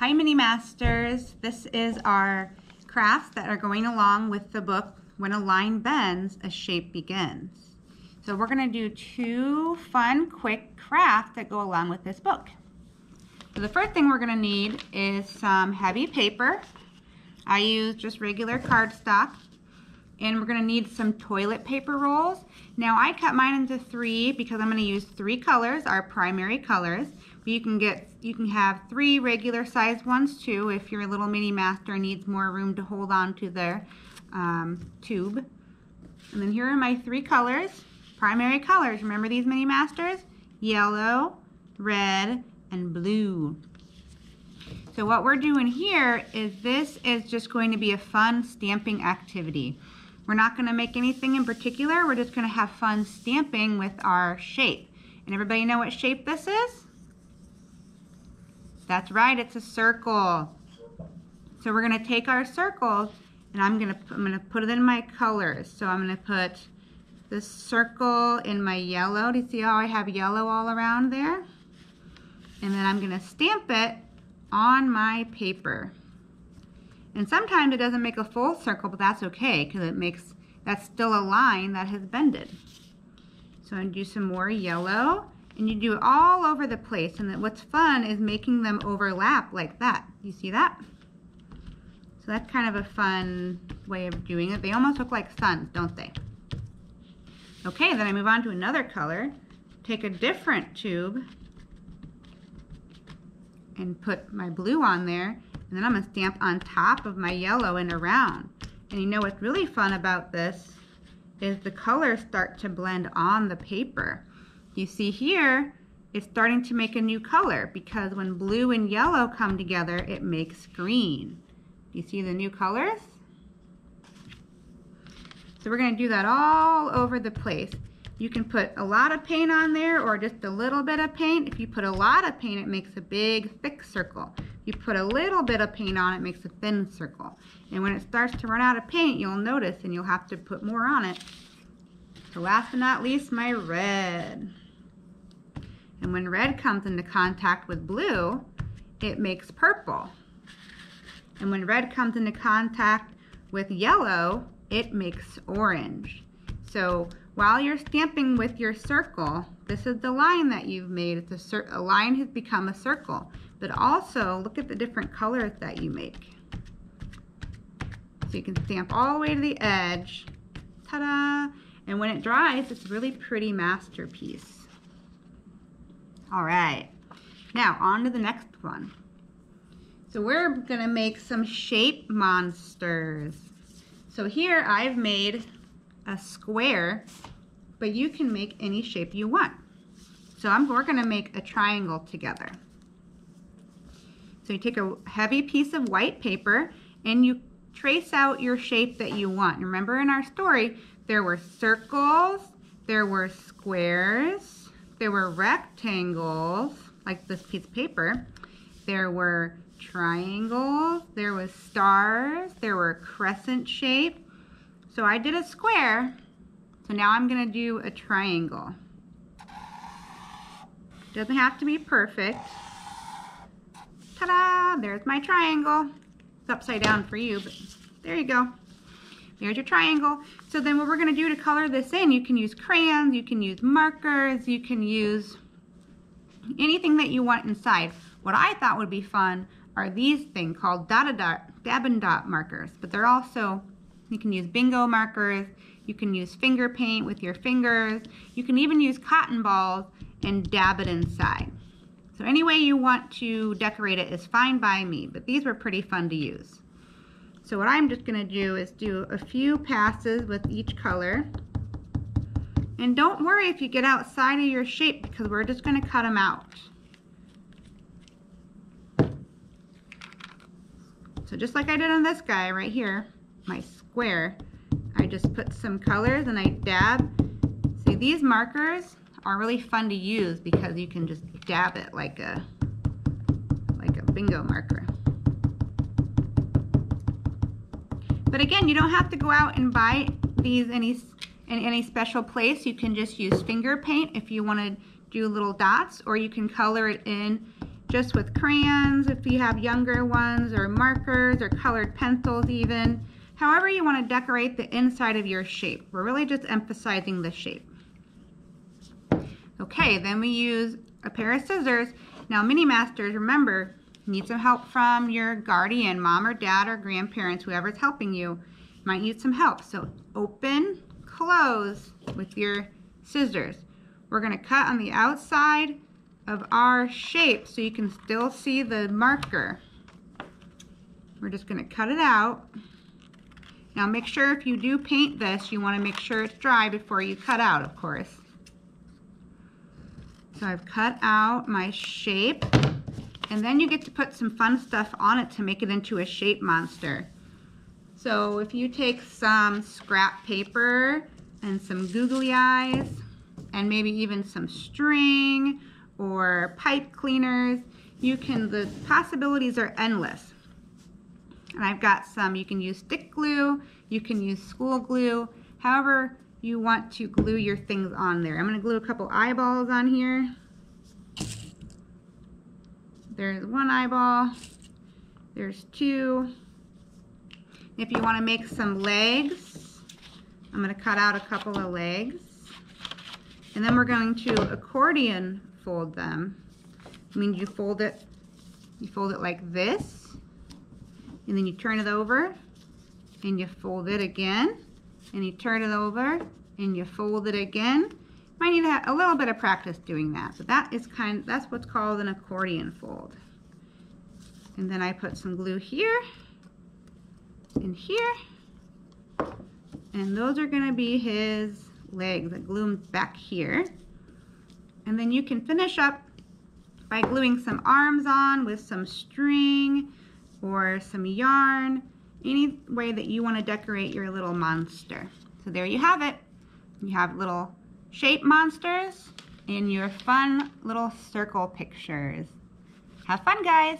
Hi Mini Masters, this is our crafts that are going along with the book, When a Line Bends, a Shape Begins. So we're going to do two fun, quick crafts that go along with this book. So the first thing we're going to need is some heavy paper. I use just regular cardstock. And we're going to need some toilet paper rolls. Now I cut mine into 3 because I'm going to use 3 colors, our primary colors. But you can have 3 regular sized ones too if your little Mini Master needs more room to hold on to their tube. And then here are my 3 colors, primary colors. Remember these Mini Masters? Yellow, red, and blue. So what we're doing here is this is just going to be a fun stamping activity. We're not going to make anything in particular. We're just going to have fun stamping with our shape. And everybody know what shape this is? That's right, it's a circle. So we're going to take our circles and I'm going to put it in my colors. So I'm going to put this circle in my yellow. Do you see how I have yellow all around there? And then I'm going to stamp it on my paper. And sometimes it doesn't make a full circle, but that's okay because that's still a line that has bended. So I'm going to do some more yellow, and you do it all over the place. And what's fun is making them overlap like that. You see that? So that's kind of a fun way of doing it. They almost look like suns, don't they? Okay, then I move on to another color. Take a different tube and put my blue on there. And then I'm going to stamp on top of my yellow and around. And you know what's really fun about this is the colors start to blend on the paper. You see here, it's starting to make a new color because when blue and yellow come together, it makes green. You see the new colors? So we're going to do that all over the place. You can put a lot of paint on there or just a little bit of paint. If you put a lot of paint, it makes a big, thick circle. You put a little bit of paint on it, makes a thin circle. And when it starts to run out of paint, you'll notice and you'll have to put more on it. So last but not least, my red. And when red comes into contact with blue, it makes purple. And when red comes into contact with yellow, it makes orange. So while you're stamping with your circle, this is the line that you've made. It's a line has become a circle. But also, look at the different colors that you make. So you can stamp all the way to the edge. Ta-da! And when it dries, it's a really pretty masterpiece. All right. Now, on to the next one. So we're going to make some shape monsters. So here I've made a square, but you can make any shape you want. So we're going to make a triangle together. So you take a heavy piece of white paper and you trace out your shape that you want. Remember in our story, there were circles, there were squares, there were rectangles, like this piece of paper, there were triangles, there was stars, there were crescent shape. So I did a square, so now I'm going to do a triangle. Doesn't have to be perfect. Ta-da! There's my triangle. It's upside down for you, but there you go. There's your triangle. So then what we're going to do to color this in, you can use crayons, you can use markers, you can use anything that you want inside. What I thought would be fun are these things called dab and dot markers, but they're also, you can use bingo markers, you can use finger paint with your fingers, you can even use cotton balls and dab it inside. So any way you want to decorate it is fine by me, but these were pretty fun to use. So what I'm just going to do is do a few passes with each color. And don't worry if you get outside of your shape because we're just going to cut them out. So just like I did on this guy right here, my square, I just put some colors and I dab. See, these markers are really fun to use because you can just dab it like a bingo marker. But again, you don't have to go out and buy these in any special place. You can just use finger paint if you want to do little dots, or you can color it in just with crayons if you have younger ones, or markers, or colored pencils even. However you want to decorate the inside of your shape. We're really just emphasizing the shape. Okay, then we use a pair of scissors. Now Mini Masters, remember, you need some help from your guardian, mom or dad or grandparents, whoever's helping you. You might need some help. So open, close with your scissors. We're going to cut on the outside of our shape so you can still see the marker. We're just going to cut it out. Now make sure if you do paint this, you want to make sure it's dry before you cut out, of course. So I've cut out my shape, and then you get to put some fun stuff on it to make it into a shape monster. So if you take some scrap paper and some googly eyes, and maybe even some string or pipe cleaners, the possibilities are endless. And I've got some, you can use stick glue, you can use school glue, however you want to glue your things on there. I'm going to glue a couple eyeballs on here. There's one eyeball, there's two. If you want to make some legs, I'm going to cut out a couple of legs. And then we're going to accordion fold them. I mean, you fold it like this. And then you turn it over, and you fold it again, and you turn it over, and you fold it again. Might need to have a little bit of practice doing that, but that's what's called an accordion fold. And then I put some glue here and here, and those are going to be his legs. I glue them back here, and then you can finish up by gluing some arms on with some string or some yarn, any way that you want to decorate your little monster. So there you have it. You have little shape monsters in your fun little circle pictures. Have fun, guys.